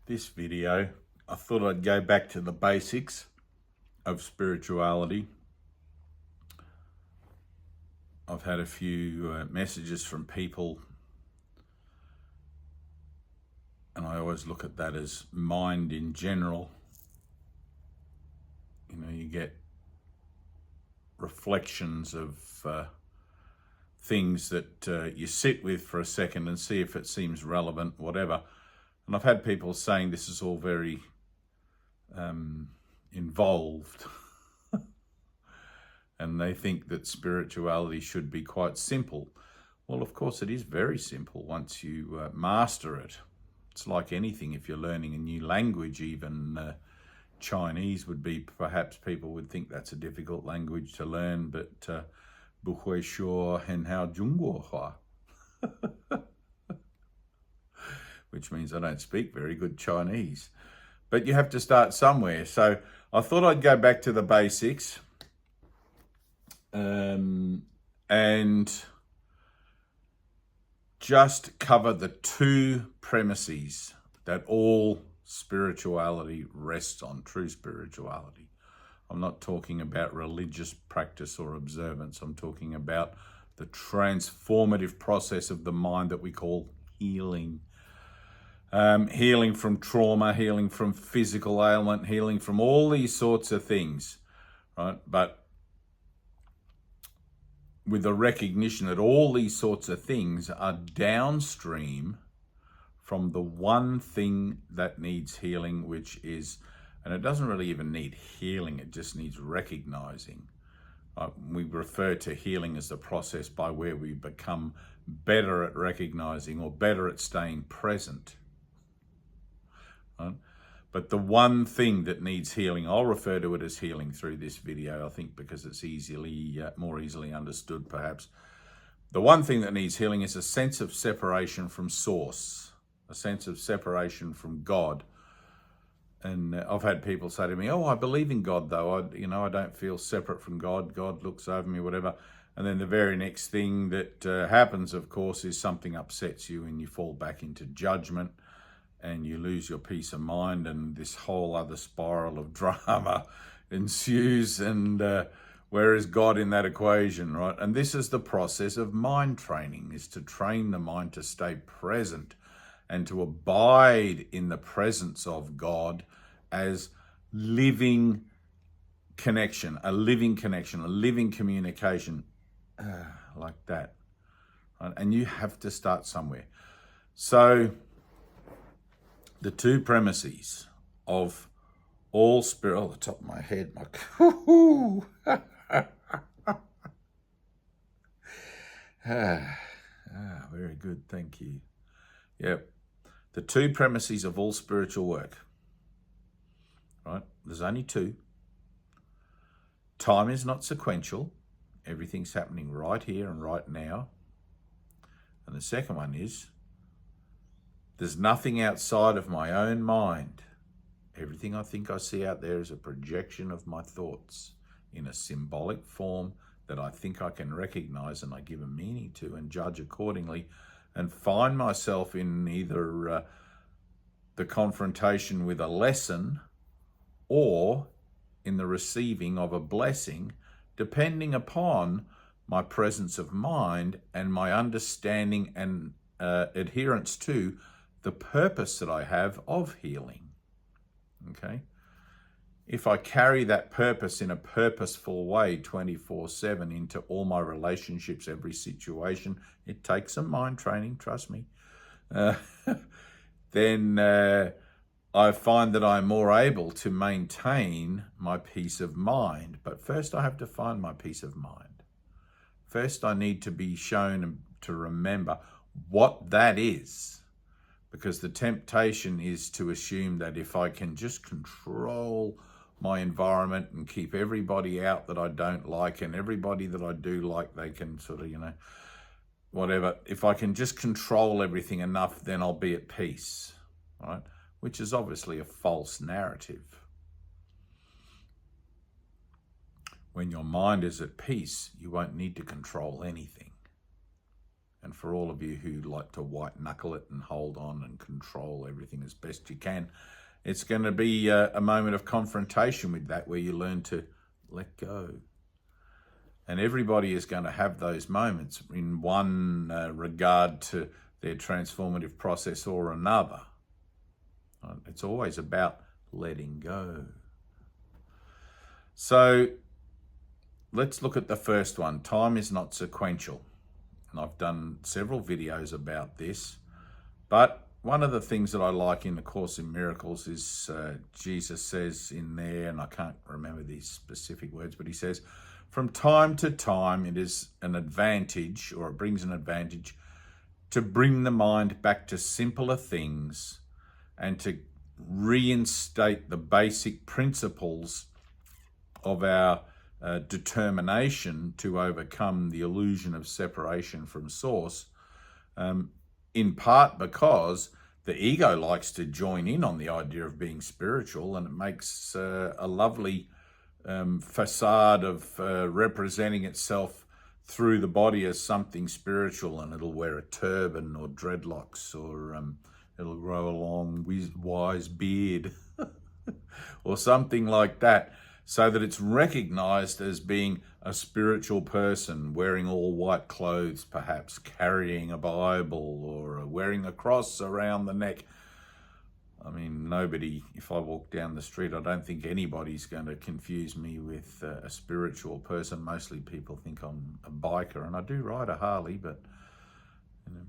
this video, I thought I'd go back to the basics of spirituality. I've had a few messages from people, and I always look at that as mind in general. You know, you get reflections of things that you sit with for a second and see if it seems relevant, whatever. And I've had people saying this is all very involved. And they think that spirituality should be quite simple. Well, of course, it is very simple once you master it. It's like anything. If you're learning a new language, even Chinese would be, perhaps people would think that's a difficult language to learn, but 不会说很好中国话, which means I don't speak very good Chinese. But you have to start somewhere. So I thought I'd go back to the basics and just cover the two premises that all spirituality rests on, true spirituality. I'm not talking about religious practice or observance. I'm talking about the transformative process of the mind that we call healing. Healing from trauma, healing from physical ailment, healing from all these sorts of things, right? But with the recognition that all these sorts of things are downstream from the one thing that needs healing, which is, and it doesn't really even need healing, it just needs recognizing. We refer to healing as the process by where we become better at recognizing or better at staying present. Right? But the one thing that needs healing, I'll refer to it as healing through this video, I think, because it's more easily understood perhaps. The one thing that needs healing is a sense of separation from source, a sense of separation from God. And I've had people say to me, oh, I believe in God though, I don't feel separate from God, God looks over me, whatever. And then the very next thing that happens, of course, is something upsets you and you fall back into judgment and you lose your peace of mind, and this whole other spiral of drama ensues. And where is God in that equation, right? And this is the process of mind training, is to train the mind to stay present and to abide in the presence of God as living connection, a living communication, like that. Right? And you have to start somewhere. So the two premises of all spirit, oh, the top of my head, very good, thank you. Yep. The two premises of all spiritual work, right? There's only two. Time is not sequential. Everything's happening right here and right now. And the second one is, there's nothing outside of my own mind. Everything I think I see out there is a projection of my thoughts in a symbolic form that I think I can recognize and I give a meaning to and judge accordingly, and find myself in either the confrontation with a lesson or in the receiving of a blessing, depending upon my presence of mind and my understanding and adherence to the purpose that I have of healing. Okay? If I carry that purpose in a purposeful way 24/7 into all my relationships, every situation, it takes some mind training, trust me, then I find that I'm more able to maintain my peace of mind. But first I have to find my peace of mind. First I need to be shown to remember what that is. Because the temptation is to assume that if I can just control my environment and keep everybody out that I don't like, and everybody that I do like, they can sort of, whatever. If I can just control everything enough, then I'll be at peace, right? Which is obviously a false narrative. When your mind is at peace, you won't need to control anything. And for all of you who like to white knuckle it and hold on and control everything as best you can, it's going to be a moment of confrontation with that, where you learn to let go. And everybody is going to have those moments in one regard to their transformative process or another. It's always about letting go. So let's look at the first one. Time is not sequential. And I've done several videos about this. But one of the things that I like in the Course in Miracles is Jesus says in there, and I can't remember these specific words, but he says, from time to time, it is an advantage, or it brings an advantage, to bring the mind back to simpler things and to reinstate the basic principles of our determination to overcome the illusion of separation from Source, in part because the ego likes to join in on the idea of being spiritual, and it makes a lovely facade of representing itself through the body as something spiritual, and it'll wear a turban or dreadlocks, or it'll grow a long wise beard or something like that, so that it's recognized as being a spiritual person, wearing all white clothes, perhaps carrying a Bible, or wearing a cross around the neck. I mean, nobody, if I walk down the street, I don't think anybody's going to confuse me with a spiritual person. Mostly people think I'm a biker, and I do ride a Harley, but you know,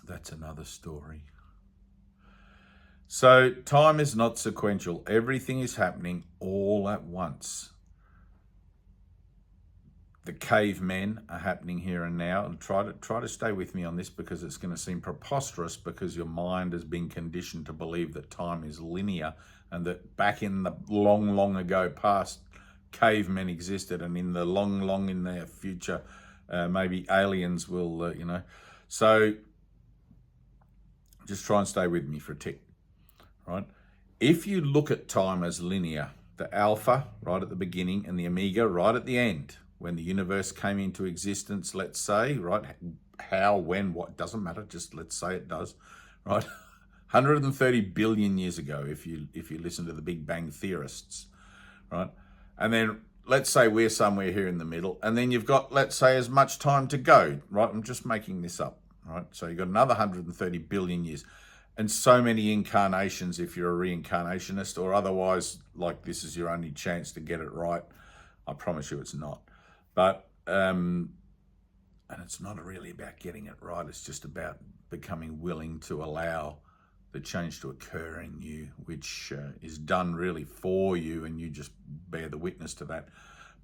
that's another story. So time is not sequential. Everything is happening all at once. The cavemen are happening here and now, and try to stay with me on this, because it's going to seem preposterous, because your mind has been conditioned to believe that time is linear, and that back in the long ago past, cavemen existed, and in the long in their future, maybe aliens will, So just try and stay with me for a tick, right? If you look at time as linear, the alpha right at the beginning and the omega right at the end, when the universe came into existence, let's say, right? How, when, what, doesn't matter. Just let's say it does, right? 130 billion years ago, if you listen to the Big Bang theorists, right? And then let's say we're somewhere here in the middle, and then you've got, let's say, as much time to go, right? I'm just making this up, right? So you've got another 130 billion years, and so many incarnations if you're a reincarnationist, or otherwise, like, this is your only chance to get it right. I promise you it's not. But, and it's not really about getting it right. It's just about becoming willing to allow the change to occur in you, which is done really for you, and you just bear the witness to that.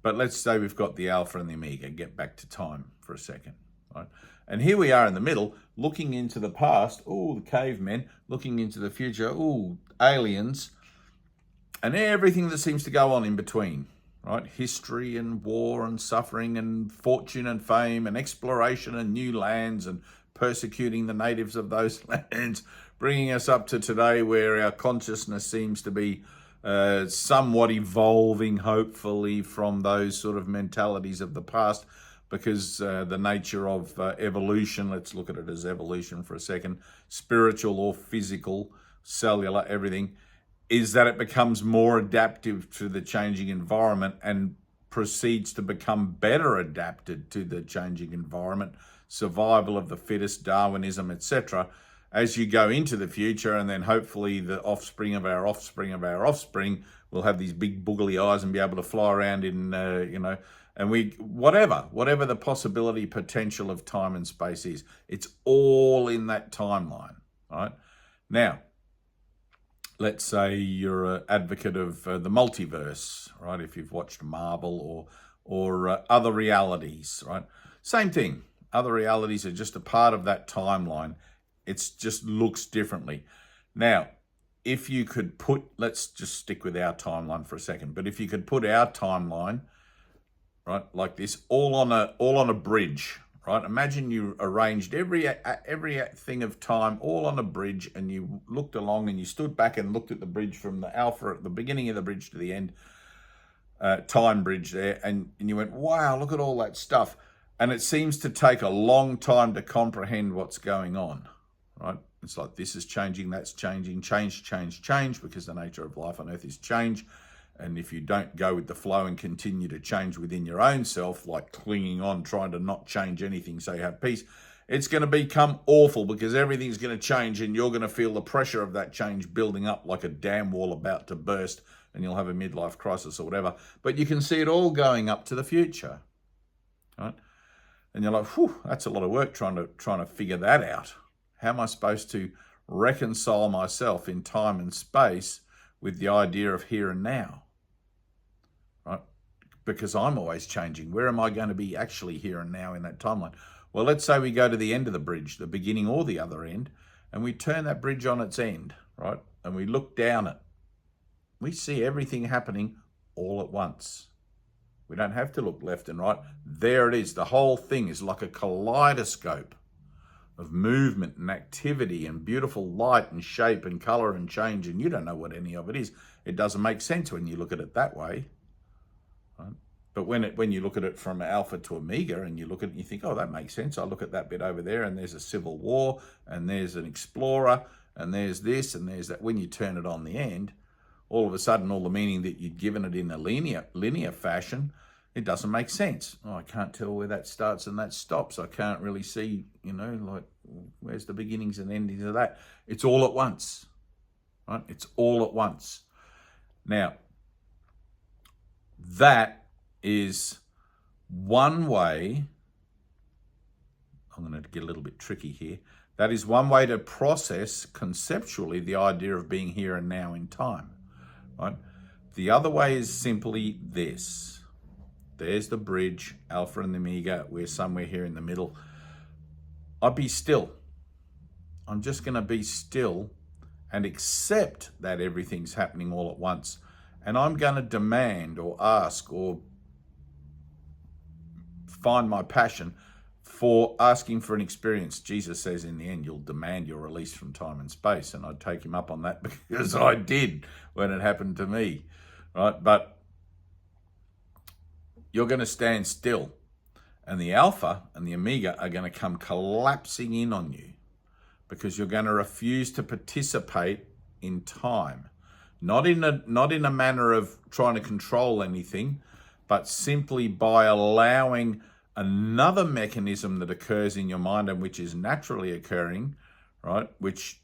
But let's say we've got the alpha and the omega. Get back to time for a second, right? And here we are in the middle, looking into the past. Oh, the cavemen. Looking into the future. Oh, aliens. And everything that seems to go on in between. Right? History and war and suffering and fortune and fame and exploration and new lands and persecuting the natives of those lands, bringing us up to today, where our consciousness seems to be somewhat evolving, hopefully, from those sort of mentalities of the past, because the nature of evolution, let's look at it as evolution for a second, spiritual or physical, cellular, everything, is that it becomes more adaptive to the changing environment and proceeds to become better adapted to the changing environment, survival of the fittest, Darwinism, etc., as you go into the future. And then hopefully the offspring of our offspring of our offspring will have these big boogly eyes and be able to fly around in, and whatever the possibility potential of time and space is, it's all in that timeline, right? Now, let's say you're an advocate of the multiverse, right? If you've watched Marvel or other realities, right? Same thing. Other realities are just a part of that timeline. It just looks differently. Now, if you could put, let's just stick with our timeline for a second, but if you could put our timeline, right, like this, all on a bridge, right? Imagine you arranged every thing of time all on a bridge, and you looked along and you stood back and looked at the bridge from the alpha at the beginning of the bridge to the end, time bridge there, and you went, wow, look at all that stuff. And it seems to take a long time to comprehend what's going on, right? It's like this is changing, that's changing, change, because the nature of life on earth is change. And if you don't go with the flow and continue to change within your own self, like clinging on, trying to not change anything so you have peace, it's going to become awful because everything's going to change and you're going to feel the pressure of that change building up like a dam wall about to burst, and you'll have a midlife crisis or whatever. But you can see it all going up to the future, right? And you're like, whew, that's a lot of work trying to figure that out. How am I supposed to reconcile myself in time and space with the idea of here and now, right? Because I'm always changing. Where am I going to be actually here and now in that timeline? Well, let's say we go to the end of the bridge, the beginning or the other end, and we turn that bridge on its end, right? And we look down it. We see everything happening all at once. We don't have to look left and right. There it is. The whole thing is like a kaleidoscope of movement and activity and beautiful light and shape and color and change, and you don't know what any of it is. It doesn't make sense when you look at it that way, right? But when you look at it from alpha to omega and you look at it and you think, oh, that makes sense. I look at that bit over there and there's a civil war and there's an explorer and there's this and there's that. When you turn it on the end, all of a sudden, all the meaning that you'd given it in a linear fashion, it doesn't make sense. Oh, I can't tell where that starts and that stops. I can't really see, like where's the beginnings and endings of that. It's all at once, right? It's all at once. Now, that is one way. I'm going to get a little bit tricky here. That is one way to process conceptually the idea of being here and now in time, right? The other way is simply this. There's the bridge, alpha and the omega. We're somewhere here in the middle. I'll be still. I'm just going to be still and accept that everything's happening all at once. And I'm going to demand or ask or find my passion for asking for an experience. Jesus says in the end, you'll demand your release from time and space. And I'd take him up on that because I did when it happened to me, right? But you're going to stand still, and the alpha and the omega are going to come collapsing in on you because you're going to refuse to participate in time, not in a manner of trying to control anything, but simply by allowing another mechanism that occurs in your mind and which is naturally occurring, right? Which,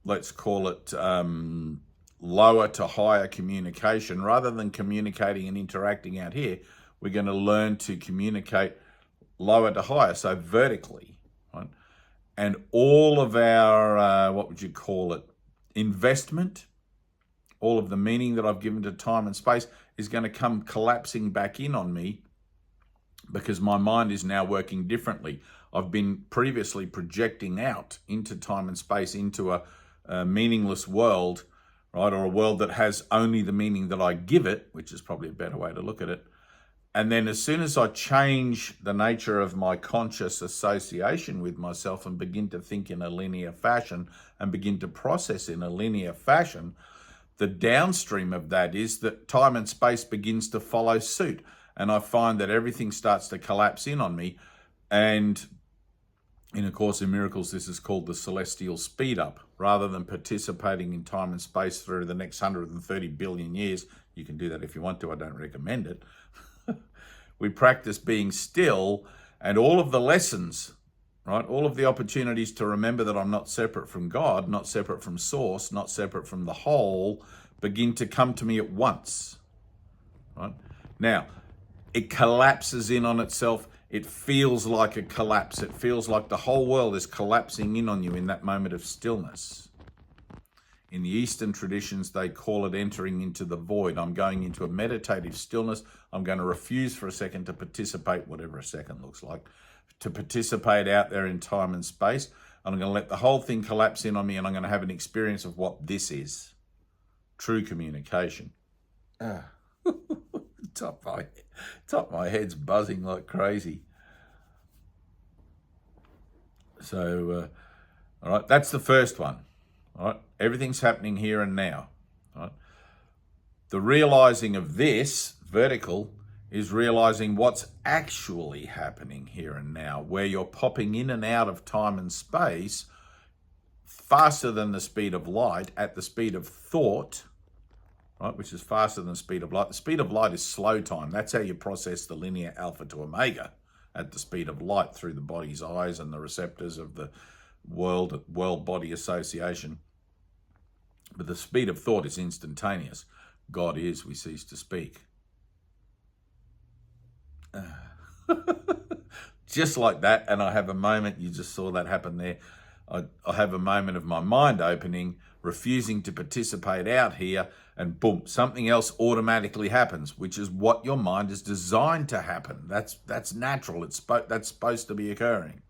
let's call it lower to higher communication. Rather than communicating and interacting out here, we're going to learn to communicate lower to higher, so vertically, right? And all of our, what would you call it, investment, all of the meaning that I've given to time and space is going to come collapsing back in on me because my mind is now working differently. I've been previously projecting out into time and space, into a meaningless world, right? Or a world that has only the meaning that I give it, which is probably a better way to look at it. And then as soon as I change the nature of my conscious association with myself and begin to think in a linear fashion and begin to process in a linear fashion, the downstream of that is that time and space begins to follow suit. And I find that everything starts to collapse in on me. And in A Course in Miracles, this is called the celestial speed up. Rather than participating in time and space through the next 130 billion years, you can do that if you want to, I don't recommend it. We practice being still, and all of the lessons, right? All of the opportunities to remember that I'm not separate from God, not separate from Source, not separate from the whole, begin to come to me at once, right? Now, it collapses in on itself. It feels like a collapse. It feels like the whole world is collapsing in on you in that moment of stillness. In the Eastern traditions, they call it entering into the void. I'm going into a meditative stillness. I'm going to refuse for a second to participate, whatever a second looks like, to participate out there in time and space. And I'm going to let the whole thing collapse in on me, and I'm going to have an experience of what this is. True communication. Top of my head's buzzing like crazy. So, all right, that's the first one. All right, everything's happening here and now. All right. The realizing of this vertical is realizing what's actually happening here and now, where you're popping in and out of time and space faster than the speed of light at the speed of thought, right, which is faster than the speed of light. The speed of light is slow time. That's how you process the linear alpha to omega, at the speed of light through the body's eyes and the receptors of the world-body association. But the speed of thought is instantaneous. God is, we cease to speak. Just like that, and I have a moment, you just saw that happen there. I have a moment of my mind opening, refusing to participate out here, and boom, something else automatically happens, which is what your mind is designed to happen. That's natural. That's supposed to be occurring.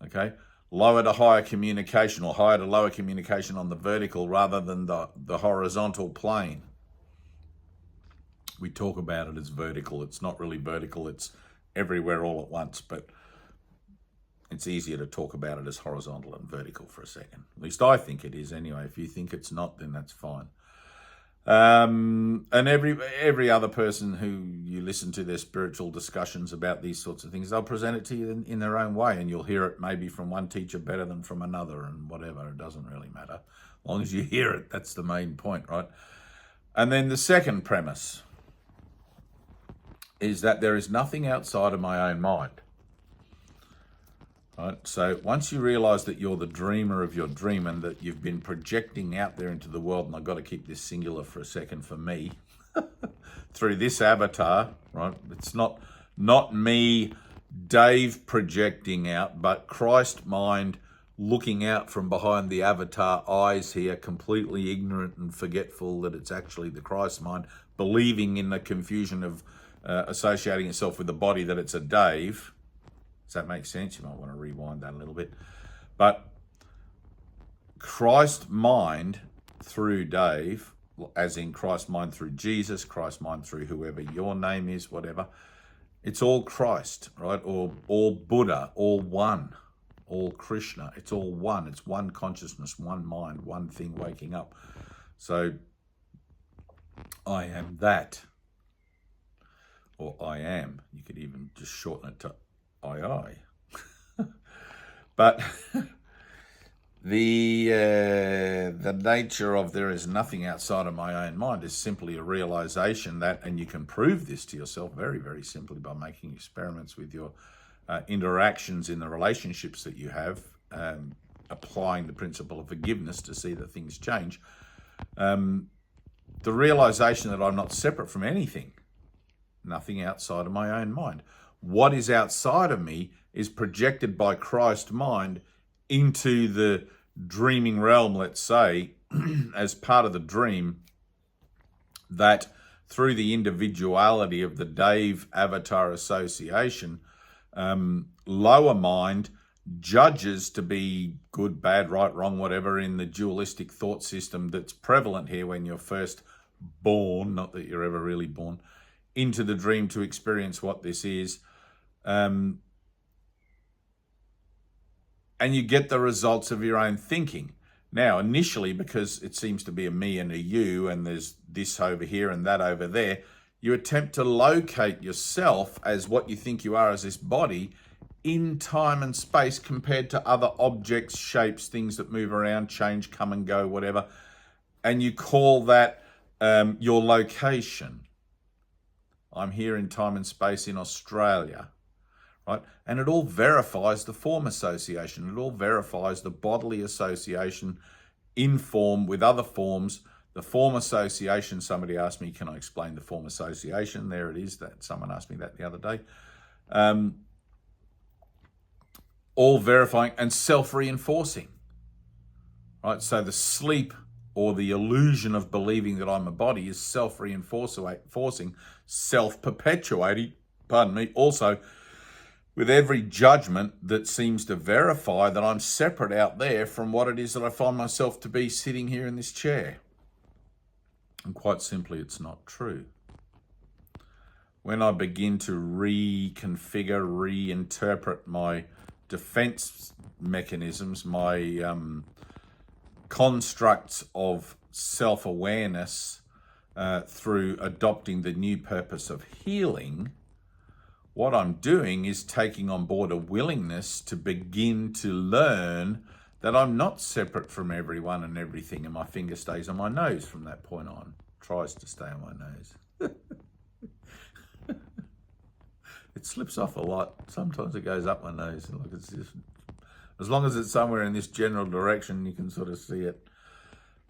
Okay, lower to higher communication, or higher to lower communication on the vertical rather than the horizontal plane. We talk about it as vertical. It's not really vertical. It's everywhere all at once, but it's easier to talk about it as horizontal and vertical for a second. At least I think it is anyway. If you think it's not, then that's fine. And every other person who you listen to their spiritual discussions about these sorts of things, they'll present it to you in their own way, and you'll hear it maybe from one teacher better than from another, and whatever. It doesn't really matter. As long as you hear it, that's the main point, right? And then the second premise is that there is nothing outside of my own mind. Right? So once you realize that you're the dreamer of your dream and that you've been projecting out there into the world, and I've got to keep this singular for a second for me, through this avatar, right? It's not me, Dave, projecting out, but Christ mind looking out from behind the avatar eyes here, completely ignorant and forgetful that it's actually the Christ mind, believing in the confusion of associating itself with the body that it's a Dave. Does that make sense? You might want to rewind that a little bit. But Christ mind through Dave, as in Christ mind through Jesus, Christ mind through whoever your name is, whatever. It's all Christ, right? Or all Buddha, all one, all Krishna. It's all one. It's one consciousness, one mind, one thing waking up. So I am that. Or I am. You could even just shorten it to I. But the nature of there is nothing outside of my own mind is simply a realization that, and you can prove this to yourself very, very simply by making experiments with your interactions in the relationships that you have, applying the principle of forgiveness to see that things change. The realization that I'm not separate from anything. Nothing outside of my own mind. What is outside of me is projected by Christ mind into the dreaming realm, let's say, as part of the dream, that through the individuality of the Dave Avatar Association, lower mind judges to be good, bad, right, wrong, whatever, in the dualistic thought system that's prevalent here when you're first born, not that you're ever really born, into the dream to experience what this is. And you get the results of your own thinking. Now, initially, because it seems to be a me and a you, and there's this over here and that over there, you attempt to locate yourself as what you think you are as this body in time and space compared to other objects, shapes, things that move around, change, come and go, whatever. And you call that your location. I'm here in time and space in Australia, right? And it all verifies the form association. It all verifies the bodily association in form with other forms. The form association, somebody asked me, can I explain the form association? There it is. That someone asked me that the other day. All verifying and self-reinforcing, right? So the sleep or the illusion of believing that I'm a body is self-reinforcing, self-perpetuating, also with every judgment that seems to verify that I'm separate out there from what it is that I find myself to be sitting here in this chair. And quite simply, it's not true. When I begin to reconfigure, reinterpret my defense mechanisms, my constructs of self-awareness through adopting the new purpose of healing, what I'm doing is taking on board a willingness to begin to learn that I'm not separate from everyone and everything, and my finger stays on my nose from that point on. Tries to stay on my nose. It slips off a lot. Sometimes it goes up my nose. Look, it's just, as long as it's somewhere in this general direction, you can sort of see it.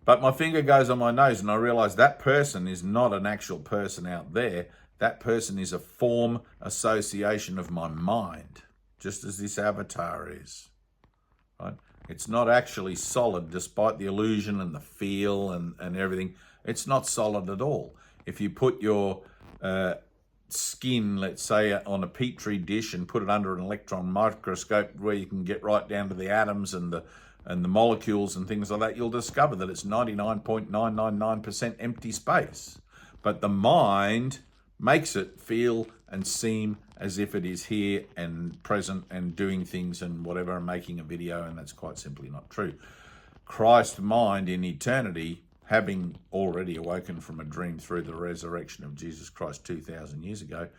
But my finger goes on my nose, and I realize that person is not an actual person out there. That person is a form association of my mind, just as this avatar is. Right? It's not actually solid, despite the illusion and the feel and everything. It's not solid at all. If you put your skin, let's say, on a petri dish and put it under an electron microscope where you can get right down to the atoms and the molecules and things like that, you'll discover that it's 99.999% empty space. But the mind makes it feel and seem as if it is here and present and doing things and whatever, and making a video, and that's quite simply not true. Christ's mind in eternity, having already awoken from a dream through the resurrection of Jesus Christ 2,000 years ago,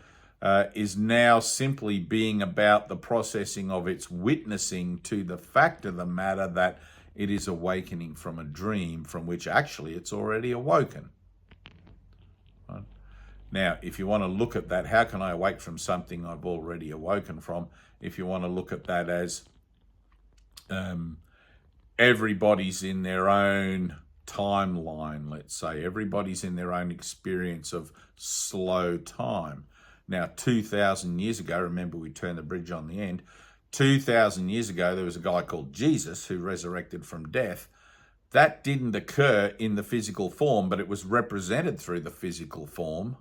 is now simply being about the processing of its witnessing to the fact of the matter that it is awakening from a dream from which actually it's already awoken. Right? Now, if you want to look at that, how can I awake from something I've already awoken from? If you want to look at that as everybody's in their own timeline, let's say, everybody's in their own experience of slow time. Now, 2,000 years ago, remember we turned the bridge on the end, 2,000 years ago, there was a guy called Jesus who resurrected from death. That didn't occur in the physical form, but it was represented through the physical form,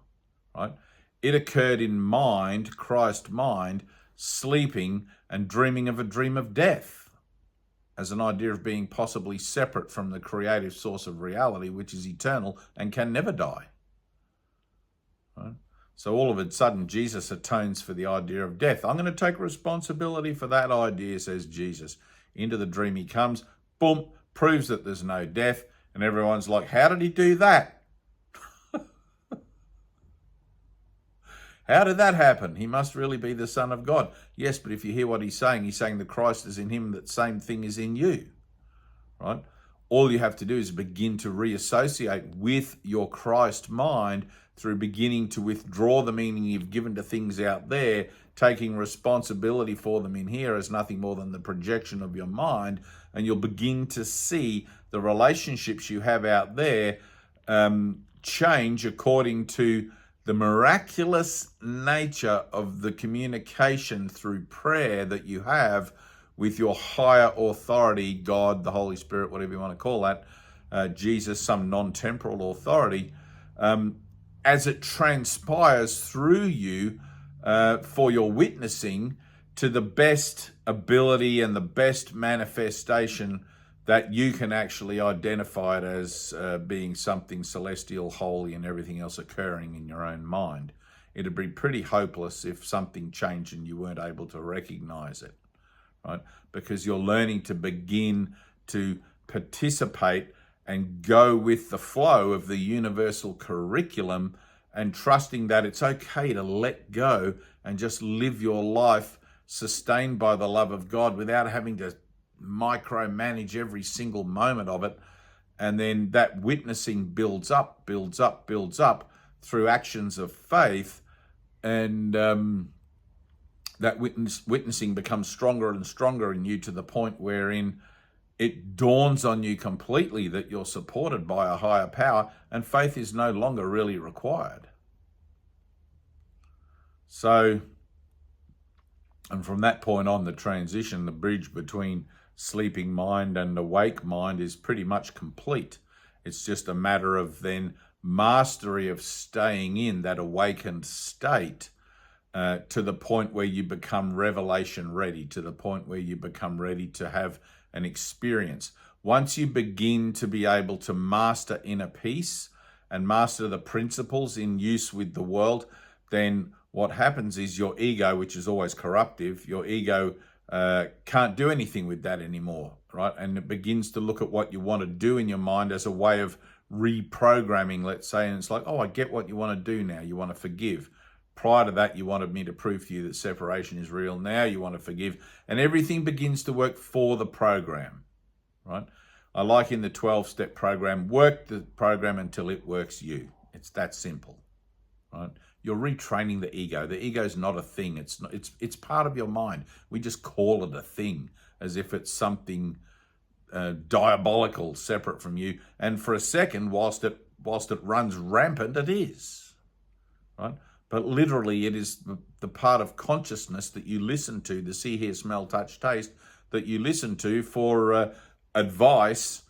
right? It occurred in mind, Christ's mind, sleeping and dreaming of a dream of death as an idea of being possibly separate from the creative source of reality, which is eternal and can never die, right? So all of a sudden, Jesus atones for the idea of death. I'm going to take responsibility for that idea, says Jesus. Into the dream he comes, boom, proves that there's no death, and everyone's like, how did he do that? How did that happen? He must really be the Son of God. Yes, but if you hear what he's saying the Christ is in him, that same thing is in you, right? All you have to do is begin to reassociate with your Christ mind through beginning to withdraw the meaning you've given to things out there, taking responsibility for them in here as nothing more than the projection of your mind, and you'll begin to see the relationships you have out there change according to the miraculous nature of the communication through prayer that you have with your higher authority, God, the Holy Spirit, whatever you want to call that, Jesus, some non-temporal authority, as it transpires through you for your witnessing to the best ability and the best manifestation that you can actually identify it as being something celestial, holy, and everything else occurring in your own mind. It'd be pretty hopeless if something changed and you weren't able to recognize it, right? Because you're learning to begin to participate and go with the flow of the universal curriculum, and trusting that it's okay to let go and just live your life sustained by the love of God without having to micromanage every single moment of it. And then that witnessing builds up through actions of faith, and that witnessing becomes stronger and stronger in you to the point wherein it dawns on you completely that you're supported by a higher power, and faith is no longer really required. So, and from that point on, the transition, the bridge between sleeping mind and awake mind is pretty much complete. It's just a matter of then mastery of staying in that awakened state to the point where you become revelation ready, to the point where you become ready to have an experience. Once you begin to be able to master inner peace and master the principles in use with the world, then what happens is your ego, which is always corruptive, your ego can't do anything with that anymore, right? And it begins to look at what you want to do in your mind as a way of reprogramming, let's say, and it's like, oh, I get what you want to do now. You want to forgive. Prior to that, you wanted me to prove to you that separation is real. Now you want to forgive. And everything begins to work for the program, right? I like in the 12-step program, work the program until it works you. It's that simple, right? You're retraining the ego. The ego is not a thing. It's part of your mind. We just call it a thing as if it's something diabolical, separate from you. And for a second, whilst it runs rampant, it is, right? But literally, it is the part of consciousness that you listen to, the see, hear, smell, touch, taste, that you listen to for advice,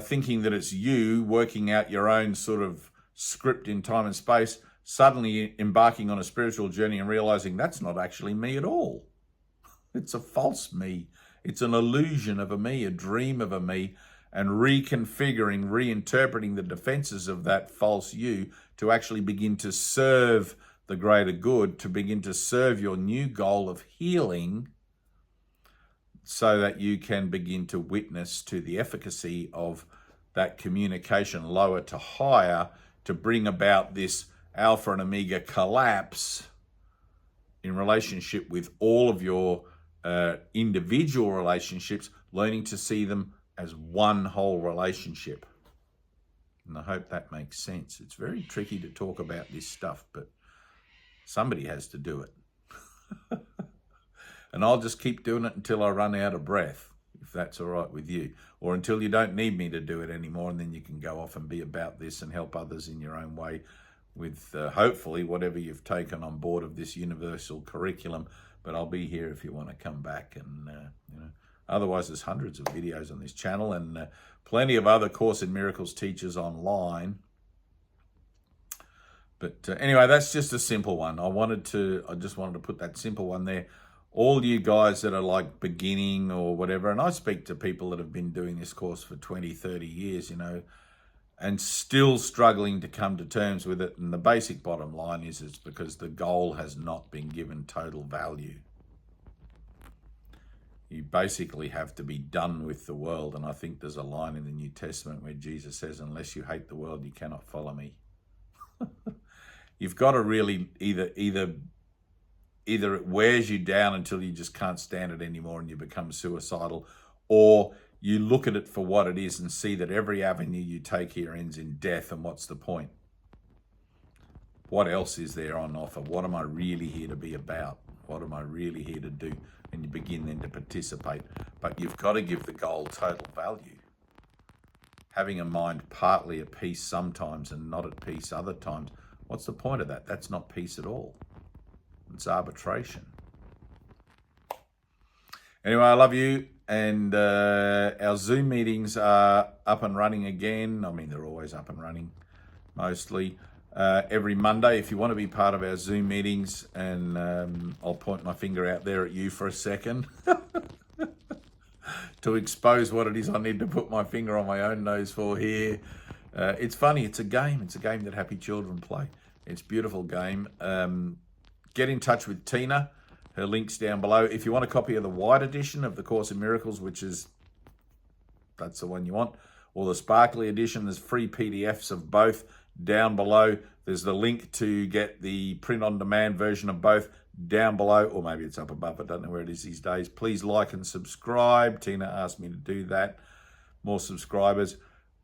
thinking that it's you working out your own sort of script in time and space, suddenly embarking on a spiritual journey and realizing that's not actually me at all. It's a false me. It's an illusion of a me, a dream of a me, and reconfiguring, reinterpreting the defenses of that false you to actually begin to serve the greater good, to begin to serve your new goal of healing, so that you can begin to witness to the efficacy of that communication lower to higher to bring about this alpha and omega collapse in relationship with all of your individual relationships, learning to see them as one whole relationship. And I hope that makes sense. It's very tricky to talk about this stuff, but somebody has to do it. And I'll just keep doing it until I run out of breath, if that's all right with you. Or until you don't need me to do it anymore, and then you can go off and be about this and help others in your own way with hopefully whatever you've taken on board of this universal curriculum. But I'll be here if you want to come back. And otherwise, there's hundreds of videos on this channel and plenty of other Course in Miracles teachers online. But anyway, that's just a simple one. I just wanted to put that simple one there. All you guys that are like beginning or whatever, and I speak to people that have been doing this course for 20, 30 years, and still struggling to come to terms with it. And the basic bottom line is it's because the goal has not been given total value. You basically have to be done with the world. And I think there's a line in the New Testament where Jesus says, unless you hate the world, you cannot follow me. You've got to really either it wears you down until you just can't stand it anymore and you become suicidal, or you look at it for what it is and see that every avenue you take here ends in death, and what's the point? What else is there on offer? What am I really here to be about? What am I really here to do? And you begin then to participate. But you've got to give the goal total value. Having a mind partly at peace sometimes and not at peace other times, what's the point of that? That's not peace at all. It's arbitration. Anyway, I love you. And our Zoom meetings are up and running again. I mean, they're always up and running, mostly. Every Monday, if you want to be part of our Zoom meetings, and I'll point my finger out there at you for a second to expose what it is I need to put my finger on my own nose for here. It's funny. It's a game. It's a game that happy children play. It's a beautiful game. Get in touch with Tyna. Her link's down below. If you want a copy of the white edition of the Course in Miracles, that's the one you want, or the sparkly edition, there's free PDFs of both down below. There's the link to get the print-on-demand version of both down below, or maybe it's up above. I don't know where it is these days. Please like and subscribe. Tyna asked me to do that. More subscribers.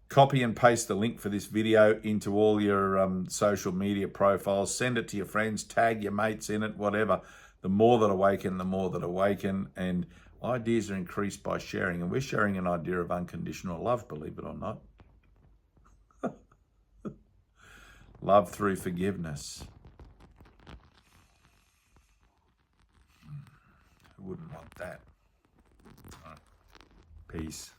Copy and paste the link for this video into all your social media profiles. Send it to your friends. Tag your mates in it, whatever. The more that awaken, the more that awaken. And ideas are increased by sharing. And we're sharing an idea of unconditional love, believe it or not. Love through forgiveness. Who wouldn't want that? All right. Peace.